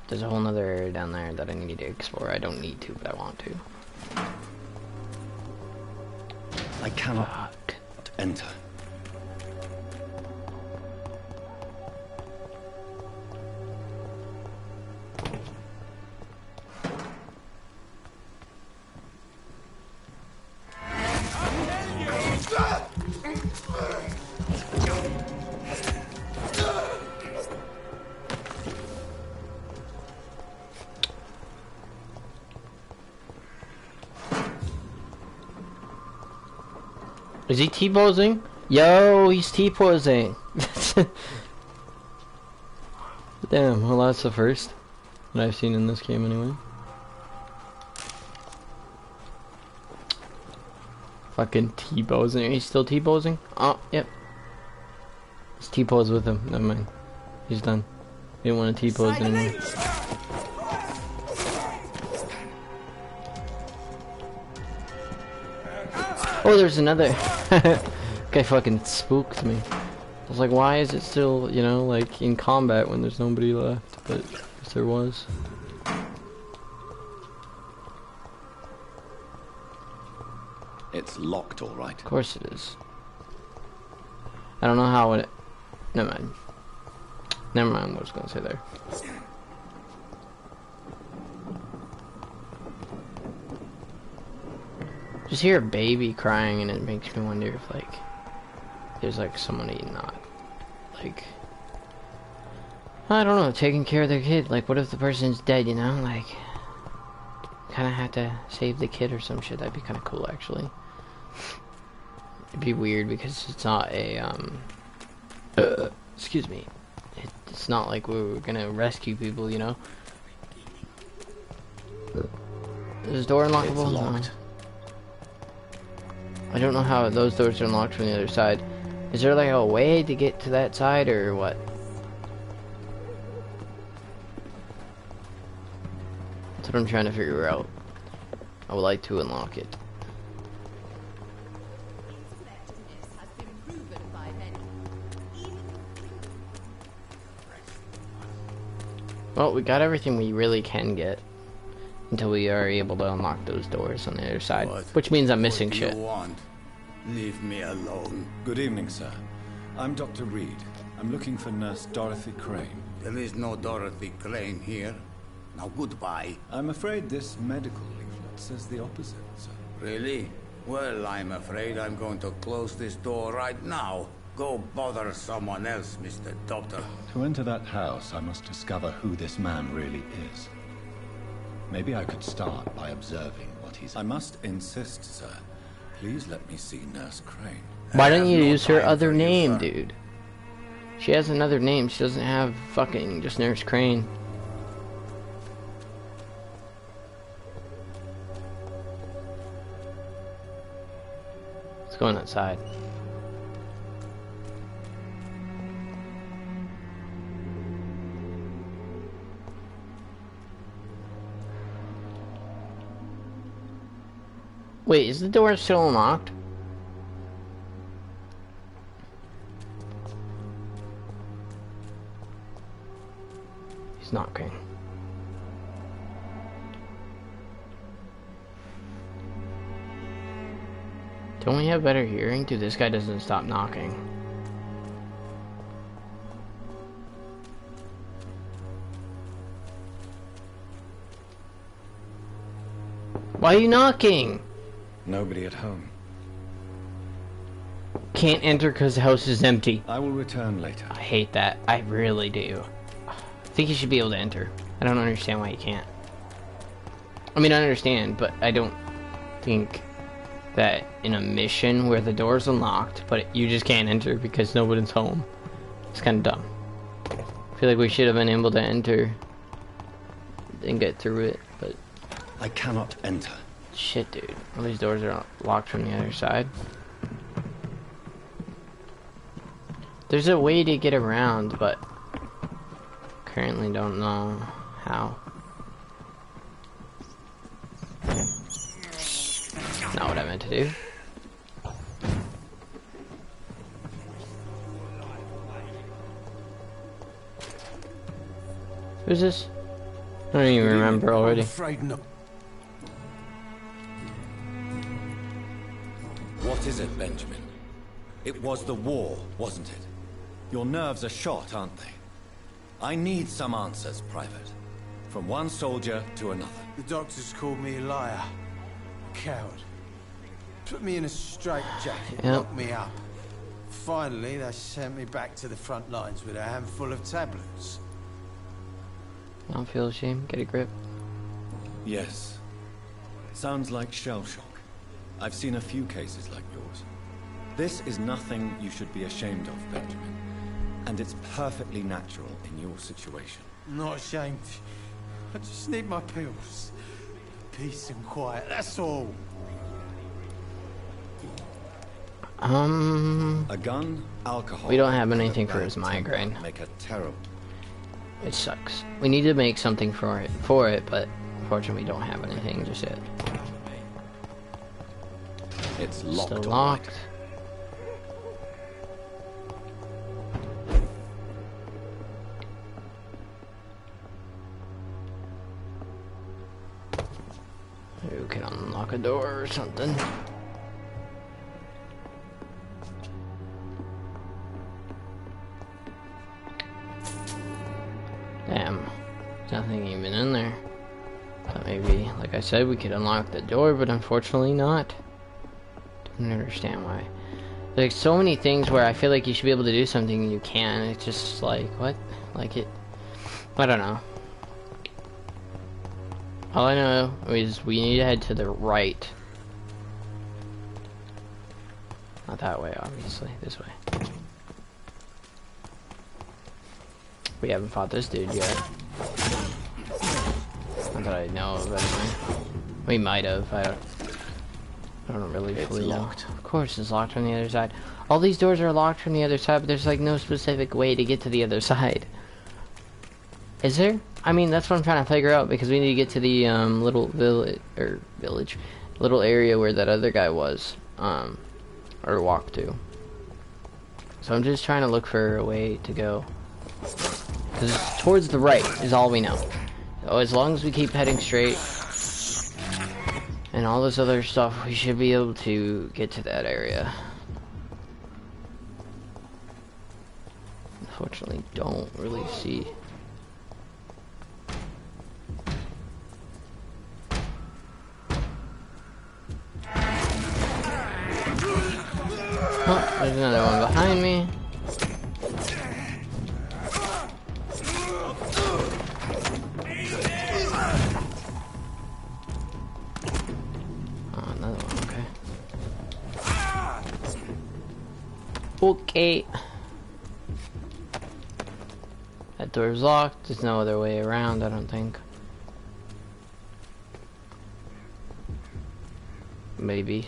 There's a whole nother area down there that I need to explore. I don't need to, but I want to. I cannot enter. Is he T-posing? Yo, he's T-posing. Damn, well that's the first that I've seen in this game anyway. Fucking T-posing. He's still T-posing? Oh, yep. Let's T-pose with him. Never mind. He's done. He didn't want to T-pose anymore. Oh, there's another. Guy fucking spooked me. I was like, why is it still, you know, like in combat when there's nobody left? But if there was. It's locked, all right. Of course it is. I don't know how it. Never mind. Never mind what I was gonna say there. Just hear a baby crying and it makes me wonder if like there's like somebody not like I don't know, taking care of their kid. Like what if the person's dead, you know? Like kinda have to save the kid or some shit. That'd be kinda cool actually. It'd be weird because it's not a excuse me. It's not like we were gonna rescue people, you know? Is the door unlockable? It's locked. No. I don't know how those doors are unlocked from the other side. Is there like a way to get to that side or what? That's what I'm trying to figure out. I would like to unlock it. Well, we got everything we really can get until we are able to unlock those doors on the other side, which means I'm missing shit. Leave me alone. Good evening, sir. I'm Dr. Reed. I'm looking for Nurse Dorothy Crane. There is no Dorothy Crane here. Now goodbye. I'm afraid this medical leaflet says the opposite, sir. Really? Well, I'm afraid I'm going to close this door right now. Go bother someone else, Mr. Doctor. To enter that house, I must discover who this man really is. Maybe I could start by observing what he's... I must insist, sir. Please let me see Nurse Crane. Why don't you use her other name, dude? She has another name. She doesn't have fucking just Nurse Crane. Let's go on that side. Wait, is the door still unlocked? He's not Crane. Don't we have better hearing? Dude, this guy doesn't stop knocking. Why are you knocking? Nobody at home. Can't enter because the house is empty. I will return later. I hate that. I really do. I think you should be able to enter. I don't understand why you can't. I mean, I understand, but I don't think that in a mission where the door's unlocked, but you just can't enter because nobody's home. It's kind of dumb. I feel like we should have been able to enter and get through it, but... I cannot enter. Shit, dude. All these doors are locked from the other side. There's a way to get around, but currently don't know how. Not what I meant to do. Who's this? I don't even remember already. I'm afraid not. What is it, Benjamin? It was the war, wasn't it? Your nerves are shot, aren't they? I need some answers, Private. From one soldier to another. The doctors called me a liar. A coward. Put me in a straitjacket, locked me up. Finally, they sent me back to the front lines with a handful of tablets. Don't feel ashamed. Get a grip. Yes. Sounds like shell shock. I've seen a few cases like yours. This is nothing you should be ashamed of, Benjamin. And it's perfectly natural in your situation. Not ashamed. I just need my pills. Peace and quiet, that's all. A gun, alcohol... We don't have anything for his migraine. Make a terrible... It sucks. We need to make something for it, but unfortunately we don't have anything just yet. It's locked. Still locked. Who can unlock a door or something? Damn, there's nothing even in there. Thought maybe, like I said, we could unlock the door, but unfortunately not. Don't understand why. There's so many things where I feel like you should be able to do something and you can. It's just like, what? Like it... I don't know. All I know is we need to head to the right. Not that way, obviously. This way. We haven't fought this dude yet. Not that I know of, anyway. We might have. I don't really fully know. Of course it's locked from the other side. All these doors are locked from the other side, but there's like no specific way to get to the other side. Is there? I mean, that's what I'm trying to figure out, because we need to get to the little village, little area where that other guy was, or walk to. So I'm just trying to look for a way to go. Because towards the right is all we know. So as long as we keep heading straight and all this other stuff, we should be able to get to that area. Unfortunately, don't really see. Oh, there's another one behind me. Oh, another one, okay. Okay. That door's locked. There's no other way around, I don't think. Maybe.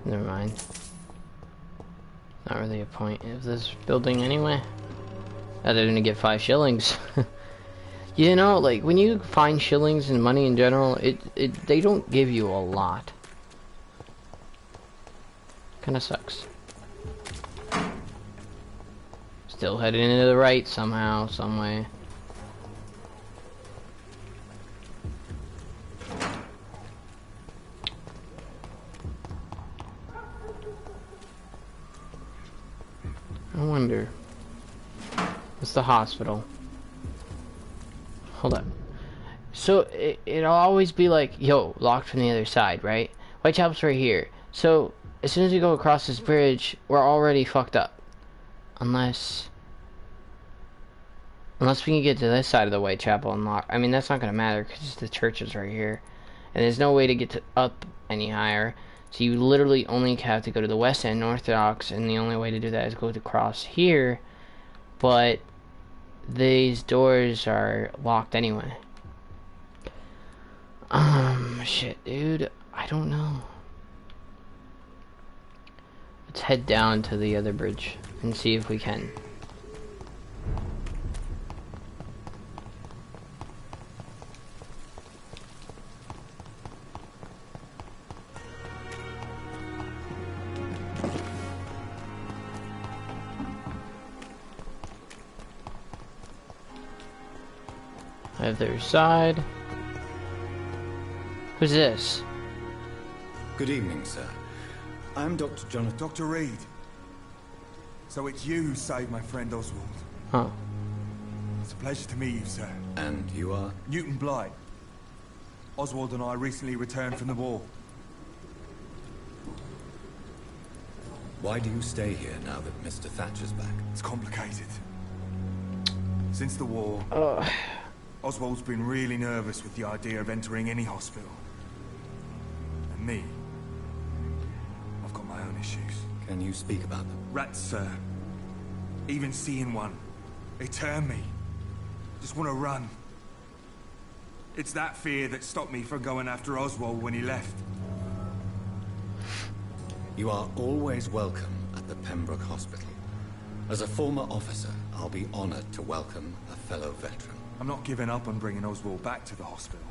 Never mind. Not really a point of this building anyway. Other than to get 5 shillings. You know, like when you find shillings and money in general, they don't give you a lot. Kinda sucks. Still heading into the right somehow, some way. I wonder. It's the hospital. Hold up. So it'll always be like, yo, locked from the other side, right? Whitechapel's right here. So as soon as we go across this bridge, we're already fucked up. Unless we can get to this side of the Whitechapel and lock. I mean, that's not gonna matter because the church is right here, and there's no way to get up any higher. So you literally only have to go to the West End Orthodox, and the only way to do that is go across here. But these doors are locked anyway. Shit, dude. I don't know. Let's head down to the other bridge and see if we can. Other side. Who's this? Good evening, sir. I'm Dr. Jonathan. Dr. Reed. So it's you who saved my friend Oswald. Huh. It's a pleasure to meet you, sir. And you are? Newton Blight. Oswald and I recently returned from the war. Why do you stay here now that Mr. Thatcher's back? It's complicated. Since the war, Oswald's been really nervous with the idea of entering any hospital. And me, I've got my own issues. Can you speak about them? Rats, sir. Even seeing one, they turn me. Just want to run. It's that fear that stopped me from going after Oswald when he left. You are always welcome at the Pembroke Hospital. As a former officer, I'll be honored to welcome a fellow veteran. I'm not giving up on bringing Oswald back to the hospital.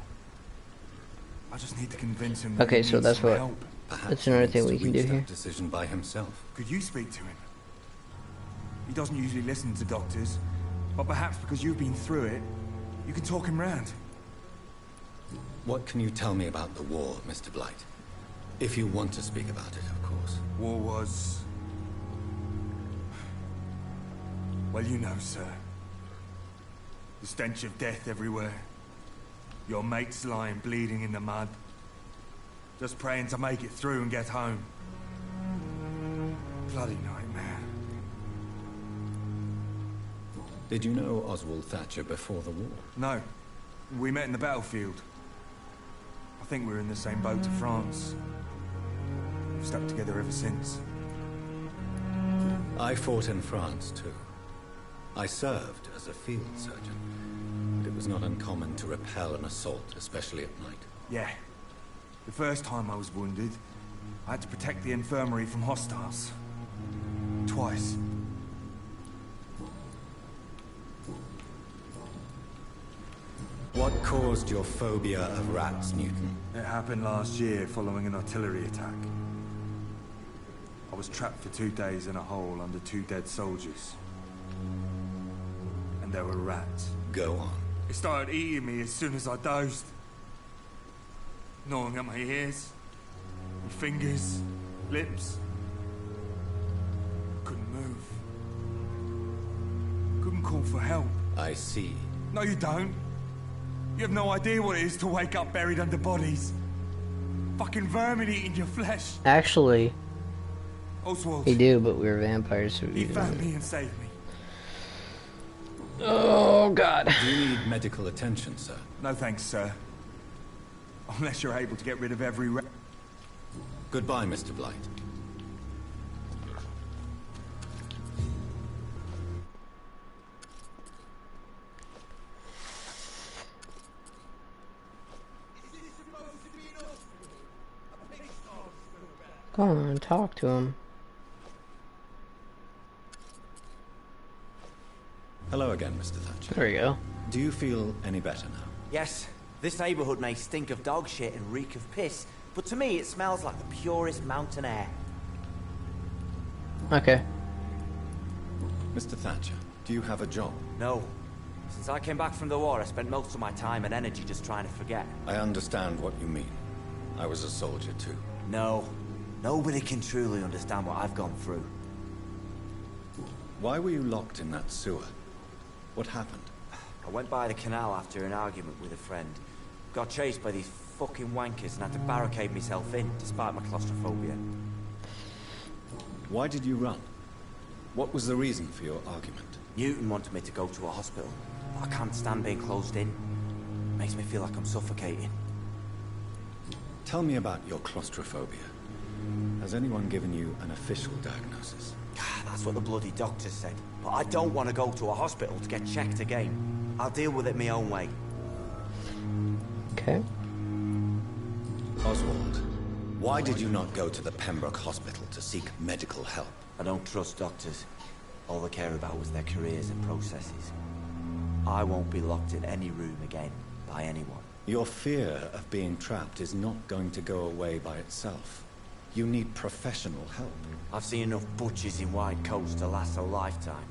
I just need to convince him that Okay, he so needs that's some what. help. Perhaps That's he another needs thing to we can reach do that here. decision by himself. Could you speak to him? He doesn't usually listen to doctors, but perhaps because you've been through it, you can talk him round. What can you tell me about the war, Mr. Blight? If you want to speak about it, of course. War was... well, you know, sir. The stench of death everywhere. Your mates lying bleeding in the mud. Just praying to make it through and get home. Bloody nightmare. Did you know Oswald Thatcher before the war? No. We met in the battlefield. I think we were in the same boat to France. We've stuck together ever since. I fought in France, too. I served as a field surgeon, but it was not uncommon to repel an assault, especially at night. Yeah. The first time I was wounded, I had to protect the infirmary from hostiles. Twice. What caused your phobia of rats, Newton? It happened last year following an artillery attack. I was trapped for 2 days in a hole under 2 dead soldiers. And there were rats. Go on. It started eating me as soon as I dozed. Gnawing at my ears, my fingers, lips. Couldn't move. Couldn't call for help. I see. No, you don't. You have no idea what it is to wake up buried under bodies. Fucking vermin eating your flesh. Actually, Oswald. we do, but we're vampires, so He we found me and saved me. Oh, God. Do you need medical attention, sir? No thanks, sir. Unless you're able to get rid of every rat. Goodbye, Mr. Blight. Go on, talk to him. Hello again, Mr. Thatcher. There we go. Do you feel any better now? Yes, this neighborhood may stink of dog shit and reek of piss, but to me it smells like the purest mountain air. Okay. Mr. Thatcher, do you have a job? No. Since I came back from the war, I spent most of my time and energy just trying to forget. I understand what you mean. I was a soldier too. No. Nobody can truly understand what I've gone through. Why were you locked in that sewer? What happened? I went by the canal after an argument with a friend. Got chased by these fucking wankers and had to barricade myself in, despite my claustrophobia. Why did you run? What was the reason for your argument? Newton wanted me to go to a hospital, but I can't stand being closed in. Makes me feel like I'm suffocating. Tell me about your claustrophobia. Has anyone given you an official diagnosis? That's what the bloody doctor said. But I don't want to go to a hospital to get checked again. I'll deal with it my own way. Okay. Oswald, why did you not go to the Pembroke Hospital to seek medical help? I don't trust doctors. All they care about was their careers and processes. I won't be locked in any room again by anyone. Your fear of being trapped is not going to go away by itself. You need professional help. I've seen enough butchers in white coats to last a lifetime.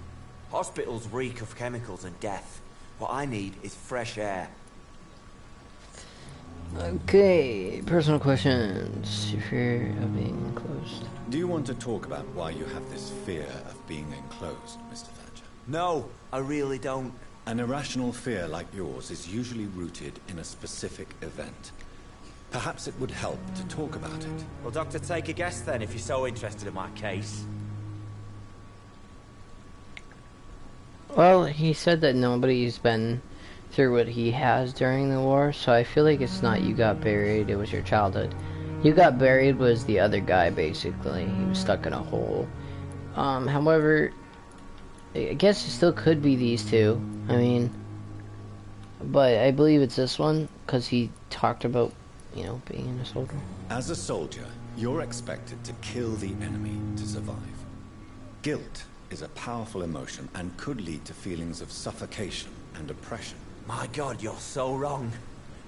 Hospitals reek of chemicals and death. What I need is fresh air. Okay, personal questions. Your fear of being enclosed. Do you want to talk about why you have this fear of being enclosed, Mr. Thatcher? No, I really don't. An irrational fear like yours is usually rooted in a specific event. Perhaps it would help to talk about it. Well, Doctor, take a guess then, if you're so interested in my case. Well, he said that nobody's been through what he has during the war, so I feel like it's not you got buried, it was your childhood. You got buried was the other guy, basically. He was stuck in a hole. However, I guess it still could be these two. I mean, but I believe it's this one, because he talked about, you know, being a soldier. As a soldier, you're expected to kill the enemy to survive. Guilt is a powerful emotion and could lead to feelings of suffocation and oppression. My God, you're so wrong.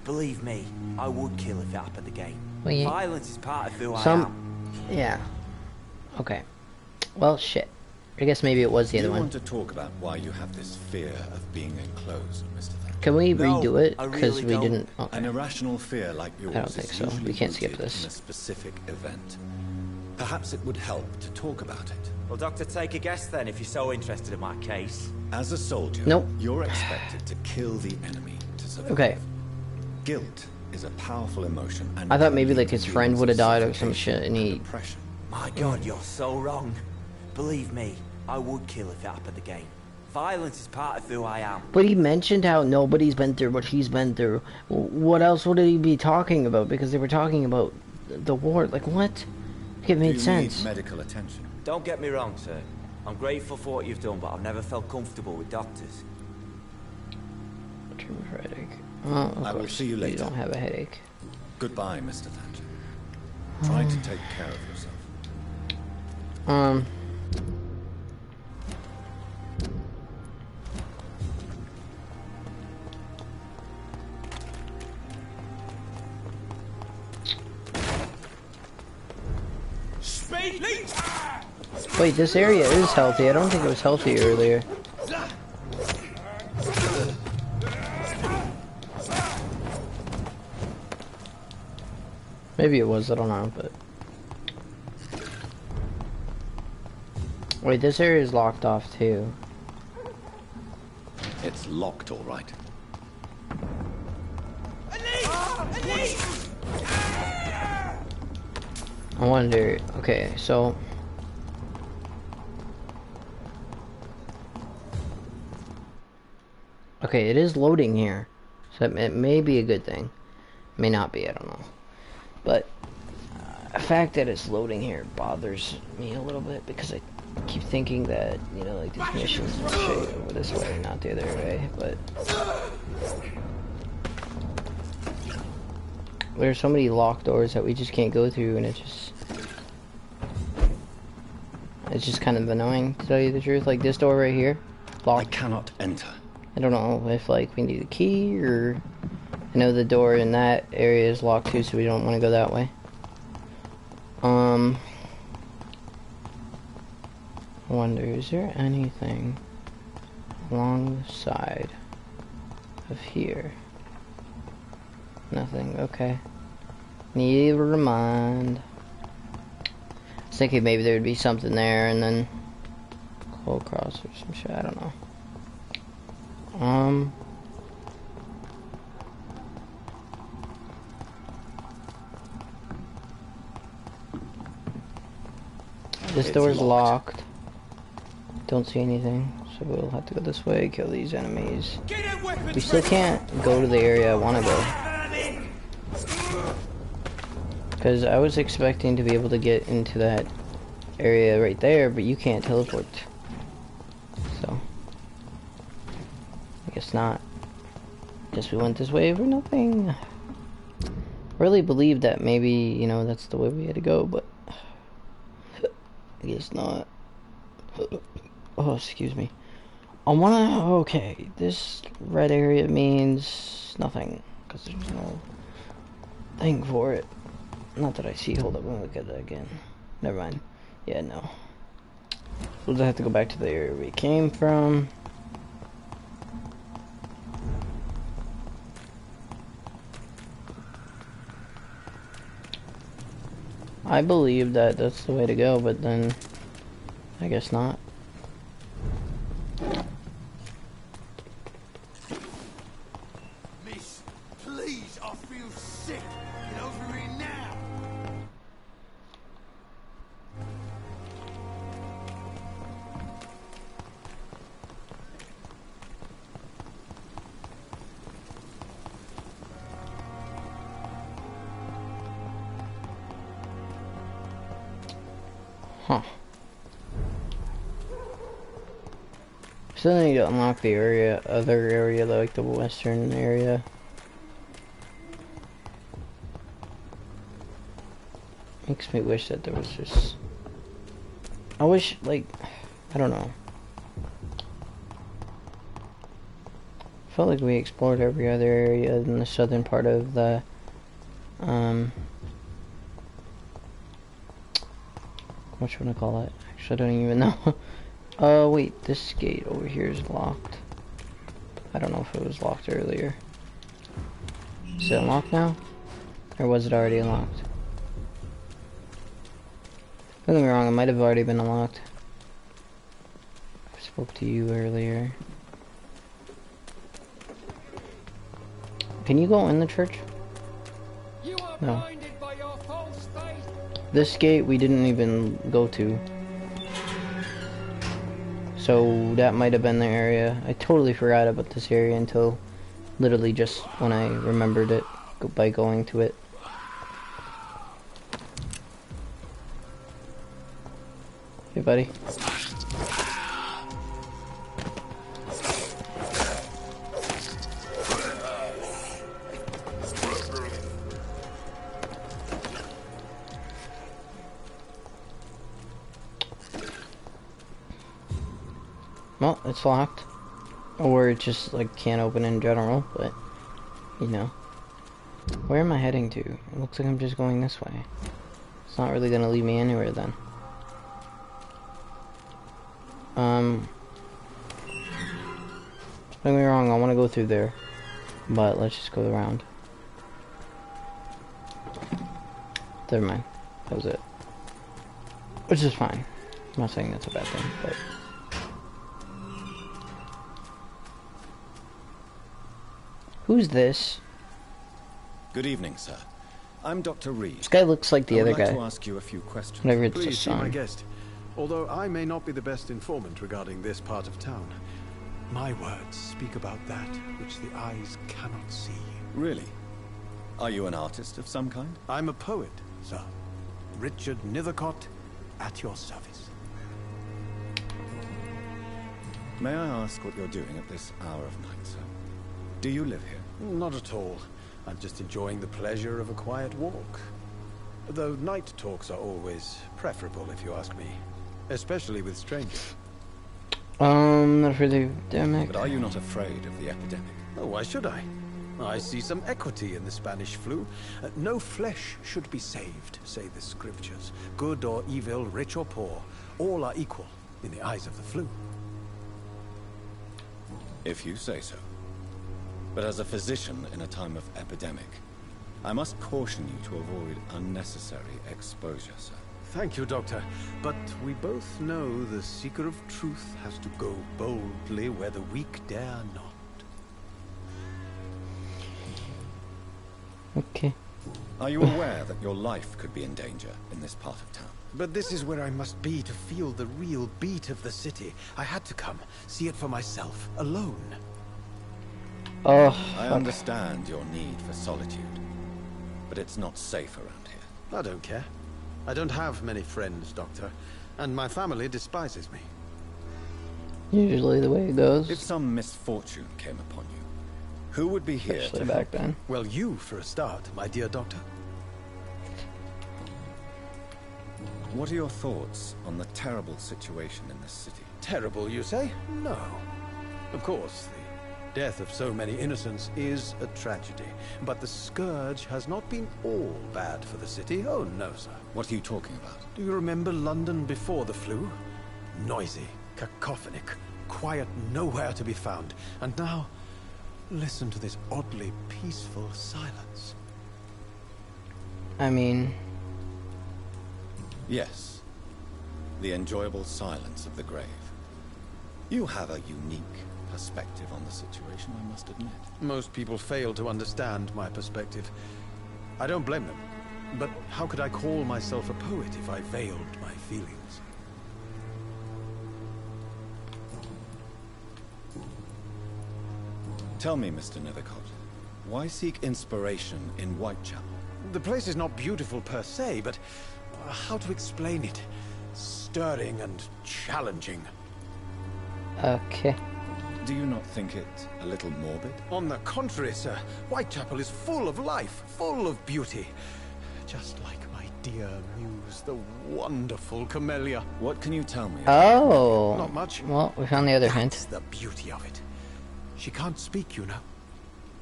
Believe me, I would kill if it happened again. Well, yeah. Violence is part of who I am. Yeah. Okay. Well, shit. I guess maybe it was the other one. Do you want to talk about why you have this fear of being enclosed, Mr. Thatcher? Can we redo it? I Because really we didn't... Okay. An irrational fear like yours I don't think is so. usually We can't skip rooted this. in a specific event. Perhaps it would help to talk about it. Well, Doctor, take a guess then, if you're so interested in my case. As a soldier, Nope. you're expected to kill the enemy to survive. Okay. Guilt is a powerful emotion and I thought can maybe lead like to his friend feelings would have of died or some suffocation shit and he... and oppression. My God, you're so wrong. Believe me, I would kill if it happened again. Violence is part of who I am. But he mentioned how nobody's been through what he's been through. What else would he be talking about? Because they were talking about the war. Like, what? It made Do you sense. need medical attention? Don't get me wrong, sir. I'm grateful for what you've done, but I've never felt comfortable with doctors. Treatment for headache. Oh, of I will course, see you later. You don't have a headache. Goodbye, Mr. Thatcher. Try to take care of yourself. Wait, this area is healthy. I don't think it was healthy earlier. Maybe it was, I don't know, but... Wait, this area is locked off too. It's locked, all right. I wonder... Okay, so... Okay, it is loading here. So it may be a good thing. May not be, I don't know. But the fact that it's loading here bothers me a little bit because I keep thinking that, you know, like these missions and shit over this way, not the other way, but... There's so many locked doors that we just can't go through and it's just kind of annoying, to tell you the truth. Like this door right here, locked. I cannot enter. I don't know if like we need a key or... I know the door in that area is locked too, so we don't want to go that way. I wonder, is there anything along the side of here? Nothing, okay. Never mind. I was thinking maybe there would be something there and then go across or some shit, I don't know. This door's locked. Don't see anything, so we'll have to go this way, kill these enemies. We still can't go to the area I want to go. Because I was expecting to be able to get into that area right there, but you can't teleport. So, I guess not. Guess we went this way for nothing. Really believed that maybe, you know, that's the way we had to go, but I guess not. Oh, excuse me. I wanna... Okay, this red area means nothing, because there's no thing for it. Not that I see. Hold up, let me look at that again. Never mind. Yeah, no. We'll just have to go back to the area we came from. I believe that that's the way to go, but then I guess not. Miss, please, I feel sick. Get over here now. Huh. Still need to unlock the other area, like the western area. Makes me wish that there was just... I wish, like, I don't know. Felt like we explored every other area in the southern part of the, what should I call it? Actually, I don't even know. Oh, wait, this gate over here is locked. I don't know if it was locked earlier. Is it unlocked now? Or was it already unlocked? Don't get me wrong, it might have already been unlocked. I spoke to you earlier. Can you go in the church? No. This gate we didn't even go to. So that might have been the area. I totally forgot about this area until literally just when I remembered it by going to it. Hey, buddy. Well, it's locked. Or it just, like, can't open in general, but, you know. Where am I heading to? It looks like I'm just going this way. It's not really gonna lead me anywhere then. Don't get me wrong, I want to go through there. But let's just go around. Never mind. That was it. Which is fine. I'm not saying that's a bad thing, but... Who's this? Good evening, sir. I'm Dr. Reed. This guy looks like the other guy. I'd like to ask you a few questions. Whatever it's Please see my son. guest. Although I may not be the best informant regarding this part of town, my words speak about that which the eyes cannot see. Really? Are you an artist of some kind? I'm a poet, sir. Richard Nethercott, at your service. May I ask what you're doing at this hour of night, sir? Do you live here? Not at all. I'm just enjoying the pleasure of a quiet walk. Though night talks are always preferable, if you ask me. Especially with strangers. Not for the epidemic. But are you not afraid of the epidemic? Oh, why should I? I see some equity in the Spanish flu. No flesh should be saved, say the scriptures. Good or evil, rich or poor, all are equal in the eyes of the flu. If you say so. But as a physician in a time of epidemic, I must caution you to avoid unnecessary exposure, sir. Thank you, Doctor. But we both know the seeker of truth has to go boldly where the weak dare not. Okay. Are you aware that your life could be in danger in this part of town? But this is where I must be to feel the real beat of the city. I had to come, see it for myself, alone. Oh, I understand your need for solitude, but it's not safe around here. I don't care. I don't have many friends, Doctor, and my family despises me. usually the way it goes. If some misfortune came upon you, who would be here Especially to back help? then. Well, you for a start, my dear Doctor. What are your thoughts on the terrible situation in this city? Terrible, you say? No. Of course, the death of so many innocents is a tragedy. But the scourge has not been all bad for the city. Oh, no, sir. What are you talking about? Do you remember London before the flu? Noisy, cacophonic, quiet nowhere to be found. And now, listen to this oddly peaceful silence. I mean, Yes. The enjoyable silence of the grave. You have a unique perspective on the situation, I must admit. Most people fail to understand my perspective. I don't blame them. But how could I call myself a poet if I veiled my feelings? Tell me, Mr. Nethercott, why seek inspiration in Whitechapel? The place is not beautiful per se, but how to explain it? Stirring and challenging. Okay. Do you not think it a little morbid? On the contrary, sir. Whitechapel is full of life, full of beauty. Just like my dear muse, the wonderful Camellia. What can you tell me? Oh. Not much. Well, we found the other That's hint. the beauty of it. She can't speak, you know.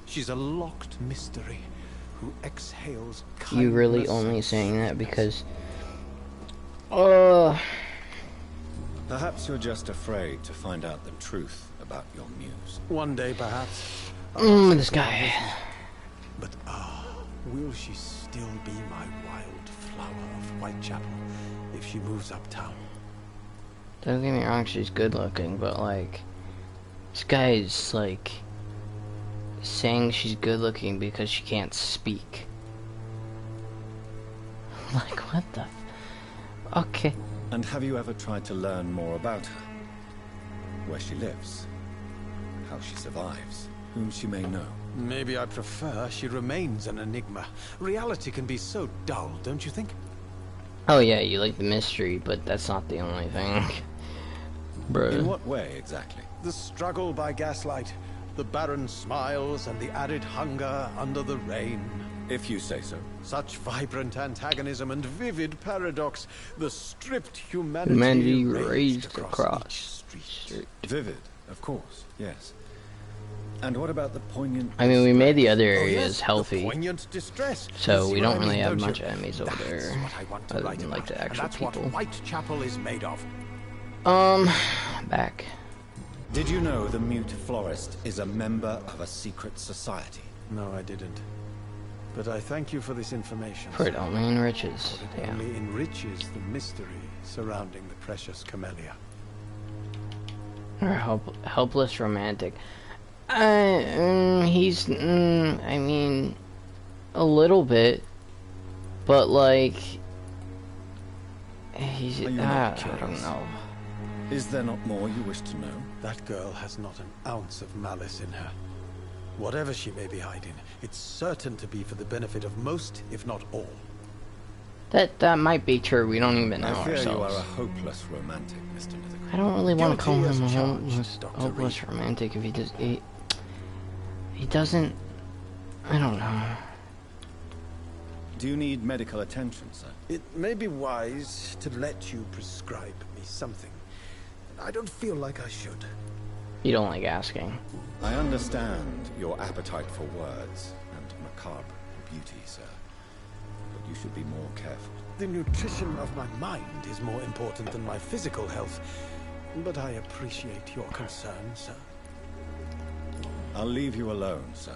She's a locked mystery who exhales kindness. You really only saying that because... Perhaps you're just afraid to find out the truth about your muse. One day, perhaps. this guy. But will she still be my wild flower of Whitechapel if she moves uptown? Don't get me wrong, she's good looking, but like... This guy's like... saying she's good looking because she can't speak. Like, what the... Okay. And have you ever tried to learn more about her? Where she lives? How she survives? Whom she may know? Maybe I prefer she remains an enigma. Reality can be so dull, don't you think? Oh yeah, you like the mystery, but that's not the only thing. Bruh. In what way, exactly? The struggle by gaslight, the barren smiles and the added hunger under the rain. If you say so. Such vibrant antagonism and vivid paradox, the stripped humanity raised across each street. Vivid, of course, yes. And what about the poignant... I mean, we made the other Oh, areas yes, healthy, the poignant distress. so You we see don't what I really mean, have don't much you? enemies over That's there. what I want to Other write than, like, about, the and actual that's people. what Whitechapel is made of. Back. Did you know the mute florist is a member of a secret society? No, I didn't. But I thank you for this information. For it sir. only enriches. It Yeah. only enriches the mystery surrounding the precious Camellia. Or helpless romantic. He's, I mean, a little bit, but like, he's, Are you I not don't curious? know. Is there not more you wish to know? That girl has not an ounce of malice in her. Whatever she may be hiding, it's certain to be for the benefit of most, if not all. That might be true. We don't even know I fear you are ourselves. a hopeless romantic, Mr. Nethercott. I don't really want to call Guilty him a as charged, hopeless, Dr. hopeless Reed. romantic if he doesn't. I don't know. Do you need medical attention, sir? It may be wise to let you prescribe me something. I don't feel like I should. You don't like asking. I understand your appetite for words and macabre beauty, sir. But you should be more careful. The nutrition of my mind is more important than my physical health. But I appreciate your concern, sir. I'll leave you alone, sir.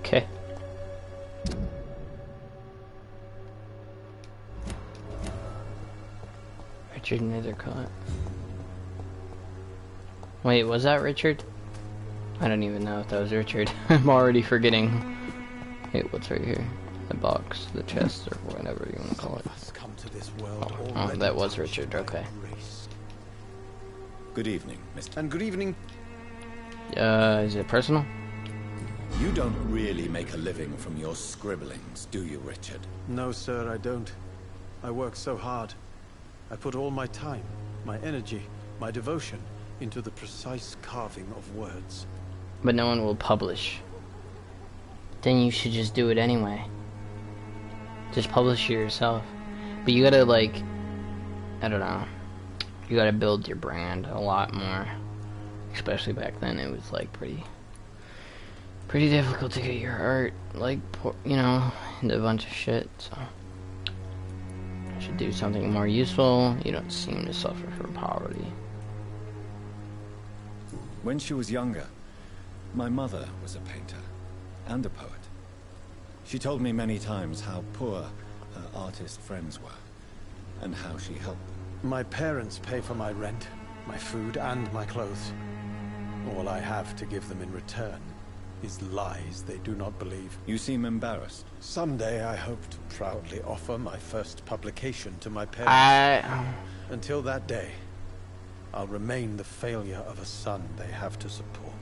Okay. Richard Nethercott. Wait, was that Richard? I don't even know if that was Richard. I'm already forgetting. Wait, what's right here? The box, the chest, or whatever you want to call it. Come to this world Oh, already that was touched Richard, by okay. grace. Good evening, Mr. And good evening. Is it personal? You don't really make a living from your scribblings, do you, Richard? No, sir, I don't. I work so hard. I put all my time, my energy, my devotion into the precise carving of words. But no one will publish. Then you should just do it anyway. Just publish it yourself. But you gotta, like, I don't know. You gotta build your brand a lot more. Especially back then, it was like pretty difficult to get your art, like, you know, into a bunch of shit, so. I should do something more useful. You don't seem to suffer from poverty. When she was younger, my mother was a painter and a poet. She told me many times how poor her artist friends were, and how she helped them. My parents pay for my rent, my food, and my clothes. All I have to give them in return is lies they do not believe. You seem embarrassed. Someday I hope to proudly offer my first publication to my parents. Until that day, I'll remain the failure of a son they have to support.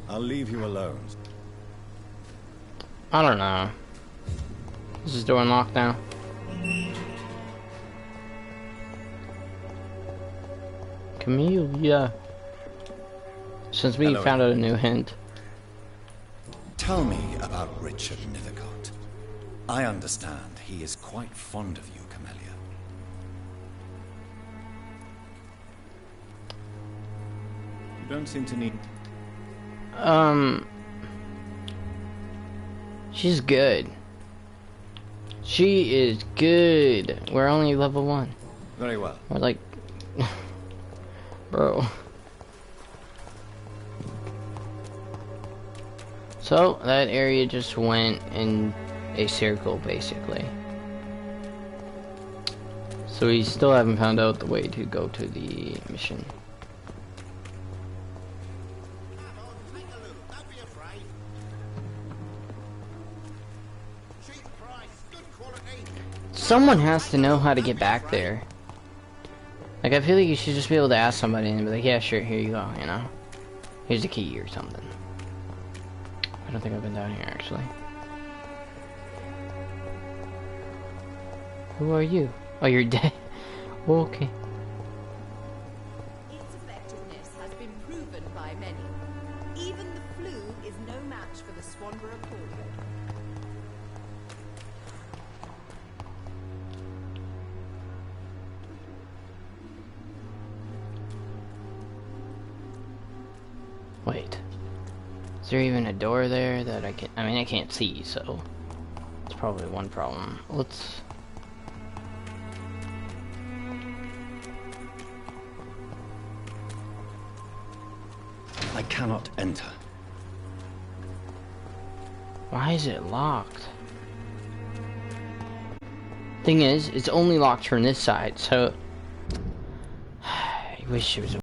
I'll leave you alone. I don't know. Is this door unlocked now? Camellia. Since we found out a new hint. Tell me about Richard Nithercott. I understand he is quite fond of you, Camellia. You don't seem to need... She's good. She is good. We're only level 1. Very well. We're like... Bro. So, that area just went in a circle, basically. So we still haven't found out the way to go to the mission. Someone has to know how to get back there. Like, I feel like you should just be able to ask somebody and be like, yeah, sure, here you go, you know? Here's a key or something. I don't think I've been down here, actually. Who are you? Oh, you're dead. Okay. Its effectiveness has been proven by many. Even the flu is no match for the Swanborough polio. Wait. Is there even a door there that I can... I mean, I can't see, so... It's probably one problem. Let's... I cannot enter. Why is it locked? Thing is, it's only locked from this side, so... I wish it was...